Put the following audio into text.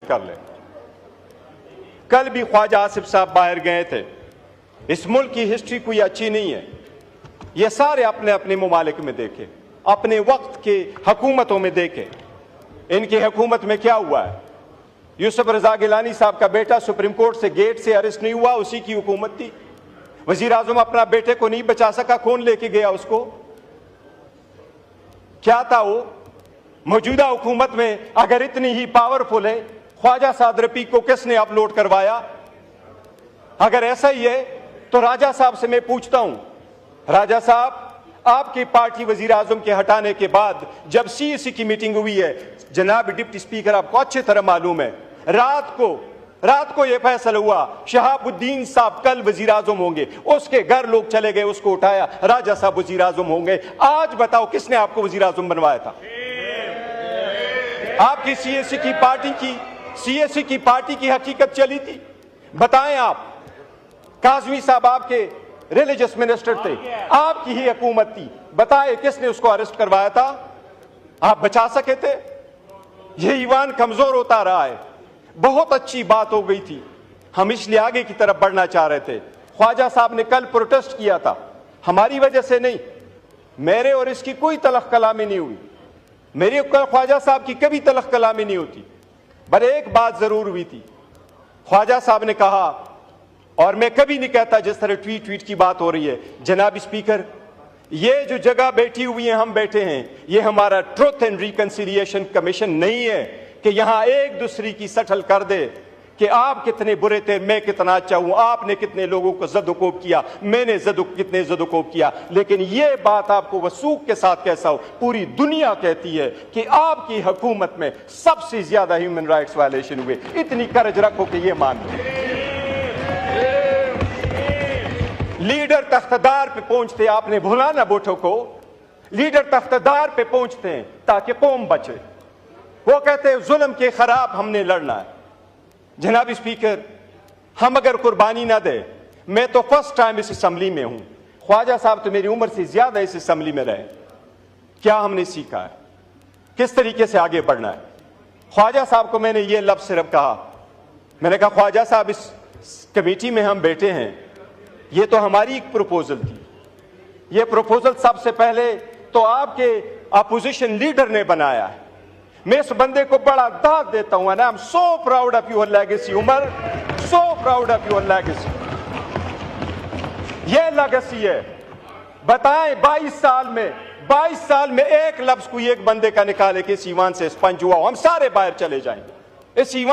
कर ले। कल भी ख्वाजा आसिफ साहब बाहर गए थे। इस मुल्क की हिस्ट्री कोई अच्छी नहीं है। ये सारे अपने अपने मुमालिक में देखे, अपने वक्त के हुकूमतों में देखे, इनकी हुकूमत में क्या हुआ है। यूसुफ रजा गिलानी साहब का बेटा सुप्रीम कोर्ट से गेट से अरेस्ट नहीं हुआ, उसी की हुकूमत थी। वजीर आजम अपना बेटे को नहीं बचा सका, कौन लेके गया उसको? क्या था वो? मौजूदा हुकूमत में अगर इतनी ही पावरफुल है, ख्वाजा साद रफीक को किसने अपलोड करवाया? अगर ऐसा ही है तो राजा साहब से मैं पूछता हूं, राजा साहब, आपकी पार्टी वजीर आजम के हटाने के बाद जब सीएसी की मीटिंग हुई है, जनाब डिप्टी स्पीकर आपको अच्छी तरह मालूम है, रात को यह फैसला हुआ शहाबुद्दीन साहब कल वजीर आजम होंगे। उसके घर लोग चले गए, उसको उठाया, राजा साहब वजीर आजम होंगे। आज बताओ किसने आपको वजीर आजम बनवाया था? आपकी सीएसी की पार्टी की हकीकत चली थी। बताएं आप। काजमी साहब आपके रिलीजियस मिनिस्टर थे, आपकी ही हुकूमत थी। बताएं किसने उसको अरेस्ट करवाया था? आप बचा सके थे? यह ईवान कमजोर होता रहा है। बहुत अच्छी बात हो गई थी, हम इसलिए आगे की तरफ बढ़ना चाह रहे थे। ख्वाजा साहब ने कल प्रोटेस्ट किया था, हमारी वजह से नहीं। मेरे और इसकी कोई तलख कलामी नहीं हुई, मेरी ख्वाजा साहब की कभी तलख कलामी नहीं होती। पर एक बात जरूर हुई थी, ख्वाजा साहब ने कहा, और मैं कभी नहीं कहता जिस तरह ट्वीट की बात हो रही है, जनाब स्पीकर, ये जो जगह बैठी हुई है, हम बैठे हैं, ये हमारा ट्रुथ एंड रिकंसिलिएशन कमीशन नहीं है कि यहां एक दूसरे की सटल कर दे कि आप कितने बुरे थे, मैं कितना अच्छा हूं, आपने कितने लोगों को जदोकोब किया, मैंने कितने जदोकोब किया। लेकिन यह बात आपको वसूख के साथ कैसा हो, पूरी दुनिया कहती है कि आपकी हुकूमत में सबसे ज्यादा ह्यूमन राइट्स वायलेशन हुए। इतनी करज रखो कि यह मान लो। लीडर तख्तदार पे पहुंचते, आपने भुला ना बोटो को, लीडर तख्तदार पे पहुंचते हैं ताकि कौम बचे। वो कहते हैं जुल्म के खिलाफ हमने लड़ना है। जनाब स्पीकर, हम अगर कुर्बानी ना दे, मैं तो फर्स्ट टाइम इस असेंबली में हूं, ख्वाजा साहब तो मेरी उम्र से ज्यादा इस असेंबली में रहे। क्या हमने सीखा है, किस तरीके से आगे बढ़ना है? ख्वाजा साहब को मैंने ये लफ्ज सिर्फ कहा, मैंने कहा ख्वाजा साहब, इस कमेटी में हम बैठे हैं, ये तो हमारी एक प्रपोजल थी। ये प्रपोजल सबसे पहले तो आपके अपोजिशन लीडर ने बनाया है। मैं इस बंदे को बड़ा दाद देता हूं। I am so proud of your legacy Umar, so proud of your legacy. ये लेगेसी है। बताएं 22 साल में एक लफ्ज कोई एक बंदे का निकाले कि इस ईवान से स्पंज हुआ, हम सारे बाहर चले जाएंगे। इस ईवान